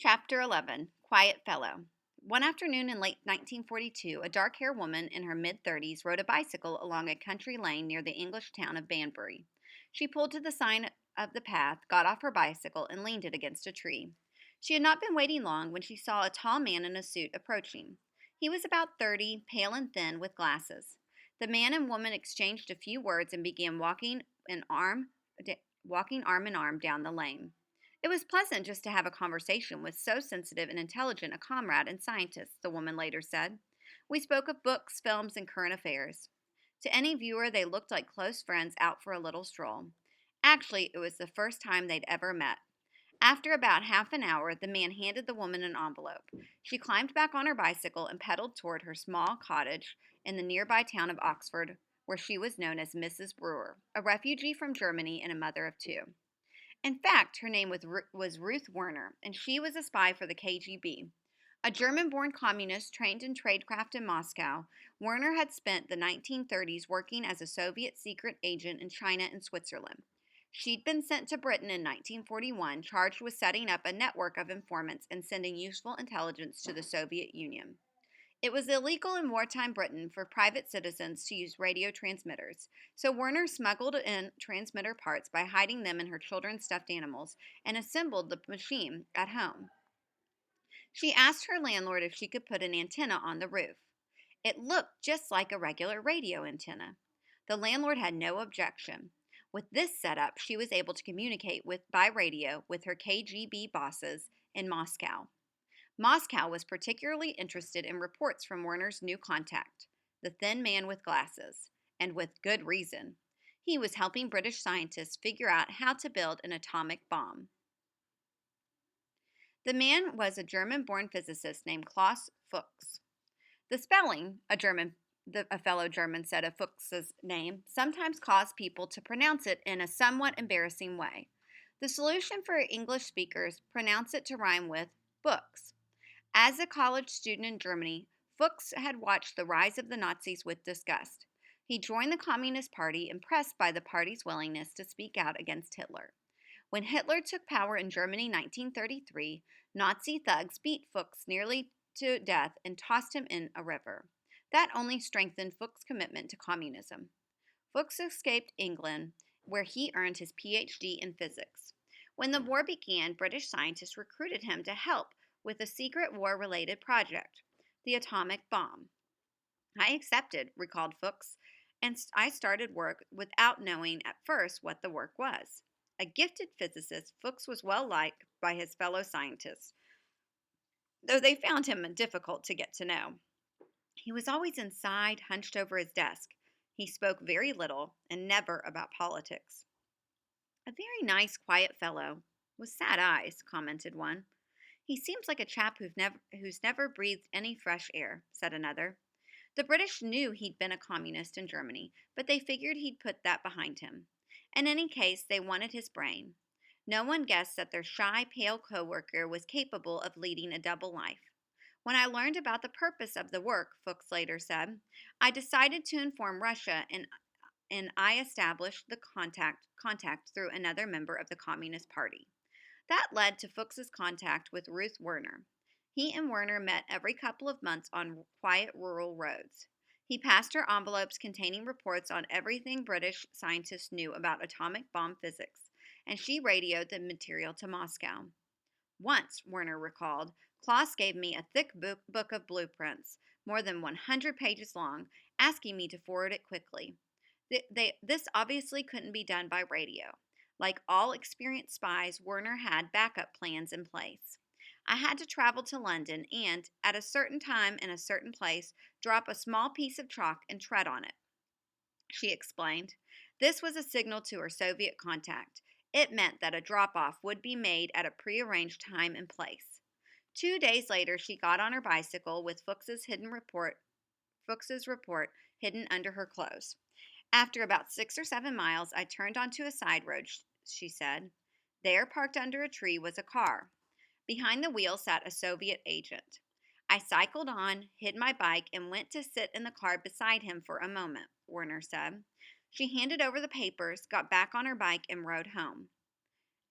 Chapter 11 Quiet Fellow. One afternoon in late 1942, a dark haired woman in her mid 30s rode a bicycle along a country lane near the English town of Banbury. She pulled to the sign of the path, got off her bicycle, and leaned it against a tree. She had not been waiting long when she saw a tall man in a suit approaching. He was about 30, pale and thin, with glasses. The man and woman exchanged a few words and began walking arm in arm down the lane. It was pleasant just to have a conversation with so sensitive and intelligent a comrade and scientist, the woman later said. We spoke of books, films, and current affairs. To any viewer, they looked like close friends out for a little stroll. Actually, it was the first time they'd ever met. After about half an hour, the man handed the woman an envelope. She climbed back on her bicycle and pedaled toward her small cottage in the nearby town of Oxford, where she was known as Mrs. Brewer, a refugee from Germany and a mother of two. In fact, her name was Ruth Werner, and she was a spy for the KGB. A German born communist trained in tradecraft in Moscow, Werner had spent the 1930s working as a Soviet secret agent in China and Switzerland. She'd been sent to Britain in 1941, charged with setting up a network of informants and sending useful intelligence to the Soviet Union. It was illegal in wartime Britain for private citizens to use radio transmitters, so Werner smuggled in transmitter parts by hiding them in her children's stuffed animals and assembled the machine at home. She asked her landlord if she could put an antenna on the roof. It looked just like a regular radio antenna. The landlord had no objection. With this setup, she was able to communicate by radio with her KGB bosses in Moscow. Moscow was particularly interested in reports from Werner's new contact, the thin man with glasses, and with good reason. He was helping British scientists figure out how to build an atomic bomb. The man was a German born physicist named Klaus Fuchs. The spelling, a fellow German said of Fuchs's name, sometimes caused people to pronounce it in a somewhat embarrassing way. The solution for English speakers pronounced it to rhyme with books. As a college student in Germany, Fuchs had watched the rise of the Nazis with disgust. He joined the Communist Party, impressed by the party's willingness to speak out against Hitler. When Hitler took power in Germany in 1933, Nazi thugs beat Fuchs nearly to death and tossed him in a river. That only strengthened Fuchs' commitment to communism. Fuchs escaped England, where he earned his PhD in physics. When the war began, British scientists recruited him to help with a secret war-related project, the atomic bomb. I accepted, recalled Fuchs, and I started work without knowing at first what the work was. A gifted physicist, Fuchs was well liked by his fellow scientists, though they found him difficult to get to know. He was always inside, hunched over his desk. He spoke very little and never about politics. A very nice, quiet fellow, with sad eyes, commented one. He seems like a chap who's never breathed any fresh air, said another. The British knew he'd been a communist in Germany, but they figured he'd put that behind him. In any case, they wanted his brain. No one guessed that their shy, pale coworker was capable of leading a double life. When I learned about the purpose of the work, Fuchs later said, I decided to inform Russia and I established the contact through another member of the Communist Party. That led to Fuchs's contact with Ruth Werner. He and Werner met every couple of months on quiet rural roads. He passed her envelopes containing reports on everything British scientists knew about atomic bomb physics, and she radioed the material to Moscow. Once, Werner recalled, Klaus gave me a thick book of blueprints, more than 100 pages long, asking me to forward it quickly. This obviously couldn't be done by radio. Like all experienced spies, Werner had backup plans in place. I had to travel to London and, at a certain time in a certain place, drop a small piece of chalk and tread on it, she explained. This was a signal to her Soviet contact. It meant that a drop-off would be made at a prearranged time and place. 2 days later, she got on her bicycle with Fuchs's report hidden under her clothes. After about 6 or 7 miles, I turned onto a side road, she said. There, parked under a tree, was a car. Behind the wheel sat a Soviet agent. I cycled on, hid my bike, and went to sit in the car beside him for a moment, Werner said. She handed over the papers, got back on her bike, and rode home.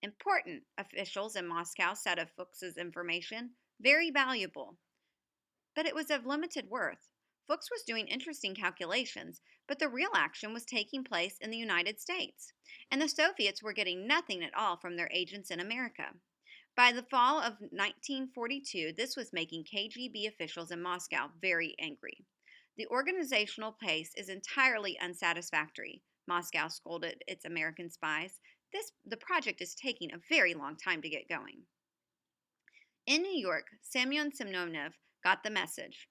Important, officials in Moscow said of Fuchs's information. Very valuable. But it was of limited worth. Fuchs was doing interesting calculations, but the real action was taking place in the United States, and the Soviets were getting nothing at all from their agents in America. By the fall of 1942, this was making KGB officials in Moscow very angry. The organizational pace is entirely unsatisfactory, Moscow scolded its American spies. The project is taking a very long time to get going. In New York, Semyon Semyonov got the message.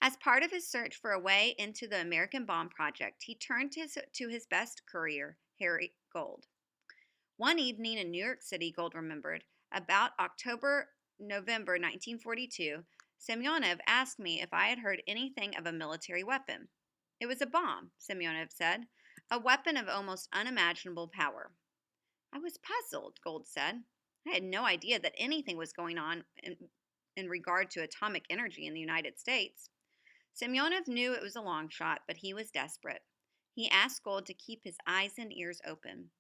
As part of his search for a way into the American bomb project, he turned to his best courier, Harry Gold. One evening in New York City, Gold remembered, about November 1942, Semyonov asked me if I had heard anything of a military weapon. It was a bomb, Semyonov said, a weapon of almost unimaginable power. I was puzzled, Gold said. I had no idea that anything was going on in regard to atomic energy in the United States. Semyonov knew it was a long shot, but he was desperate. He asked Gold to keep his eyes and ears open.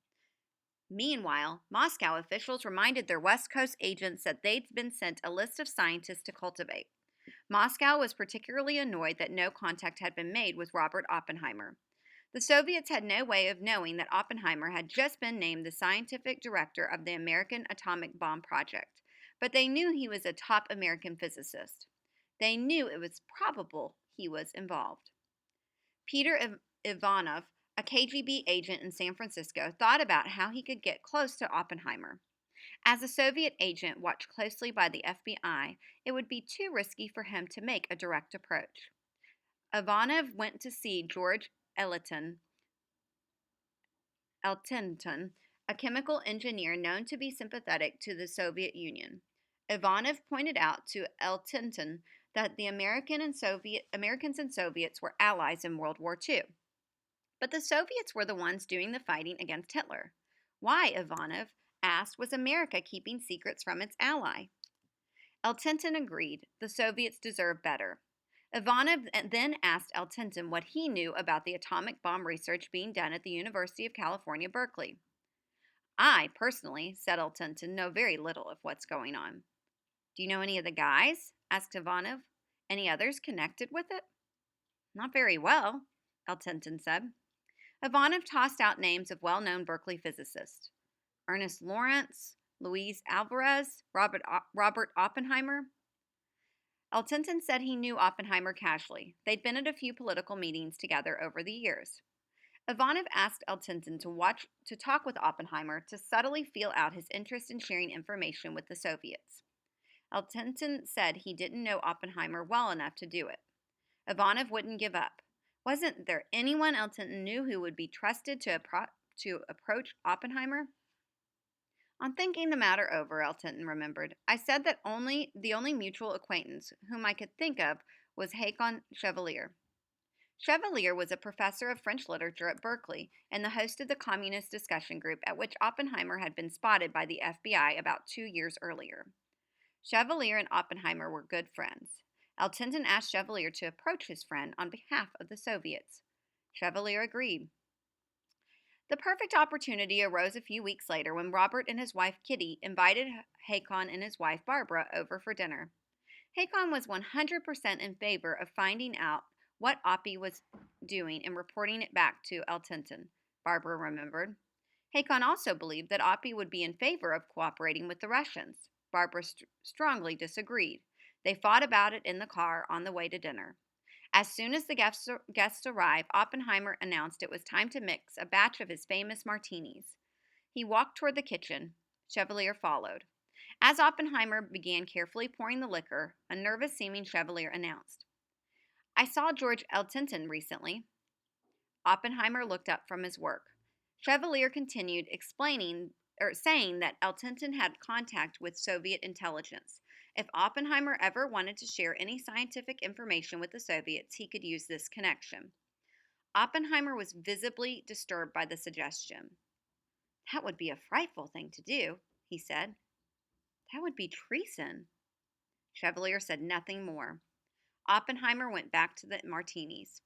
Meanwhile, Moscow officials reminded their West Coast agents that they'd been sent a list of scientists to cultivate. Moscow was particularly annoyed that no contact had been made with Robert Oppenheimer. The Soviets had no way of knowing that Oppenheimer had just been named the scientific director of the American atomic bomb project, but they knew he was a top American physicist. They knew it was probable he was involved. Peter Ivanov, a KGB agent in San Francisco, thought about how he could get close to Oppenheimer. As a Soviet agent watched closely by the FBI, it would be too risky for him to make a direct approach. Ivanov went to see George Eltinton, a chemical engineer known to be sympathetic to the Soviet Union. Ivanov pointed out to Eltinton that the Americans and Soviets were allies in World War II. But the Soviets were the ones doing the fighting against Hitler. Why, Ivanov asked, was America keeping secrets from its ally? Eltinton agreed. The Soviets deserved better. Ivanov then asked Eltinton what he knew about the atomic bomb research being done at the University of California, Berkeley. I, personally, said Eltinton, know very little of what's going on. Do you know any of the guys? Asked Ivanov. Any others connected with it? Not very well, Eltinton said. Ivanov tossed out names of well-known Berkeley physicists. Ernest Lawrence, Luis Alvarez, Robert Oppenheimer. Eltinton said he knew Oppenheimer casually. They'd been at a few political meetings together over the years. Ivanov asked Eltinton to talk with Oppenheimer to subtly feel out his interest in sharing information with the Soviets. Eltinton said he didn't know Oppenheimer well enough to do it. Ivanov wouldn't give up. Wasn't there anyone Eltinton knew who would be trusted to approach Oppenheimer? On thinking the matter over, Eltinton remembered, I said that the only mutual acquaintance whom I could think of was Hakon Chevalier. Chevalier was a professor of French literature at Berkeley and the host of the communist discussion group at which Oppenheimer had been spotted by the FBI about 2 years earlier. Chevalier and Oppenheimer were good friends. Eltinton asked Chevalier to approach his friend on behalf of the Soviets. Chevalier agreed. The perfect opportunity arose a few weeks later when Robert and his wife Kitty invited Hakon and his wife Barbara over for dinner. Hakon was 100% in favor of finding out what Oppie was doing and reporting it back to Eltinton, Barbara remembered. Hakon also believed that Oppie would be in favor of cooperating with the Russians. Barbara strongly disagreed. They fought about it in the car on the way to dinner. As soon as the guests arrived, Oppenheimer announced it was time to mix a batch of his famous martinis. He walked toward the kitchen. Chevalier followed. As Oppenheimer began carefully pouring the liquor, a nervous-seeming Chevalier announced, I saw George Eltinton recently. Oppenheimer looked up from his work. Chevalier continued saying that Eltinton had contact with Soviet intelligence. If Oppenheimer ever wanted to share any scientific information with the Soviets, he could use this connection. Oppenheimer was visibly disturbed by the suggestion. That would be a frightful thing to do, he said. That would be treason. Chevalier said nothing more. Oppenheimer went back to the martinis.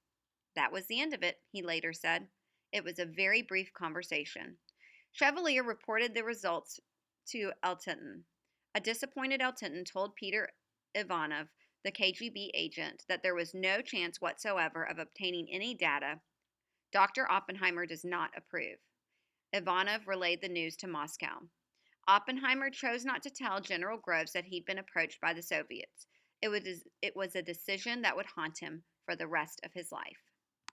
That was the end of it, he later said. It was a very brief conversation. Chevalier reported the results to Eltinton. A disappointed Eltinton told Peter Ivanov, the KGB agent, that there was no chance whatsoever of obtaining any data. Dr. Oppenheimer does not approve. Ivanov relayed the news to Moscow. Oppenheimer chose not to tell General Groves that he'd been approached by the Soviets. It was a decision that would haunt him for the rest of his life.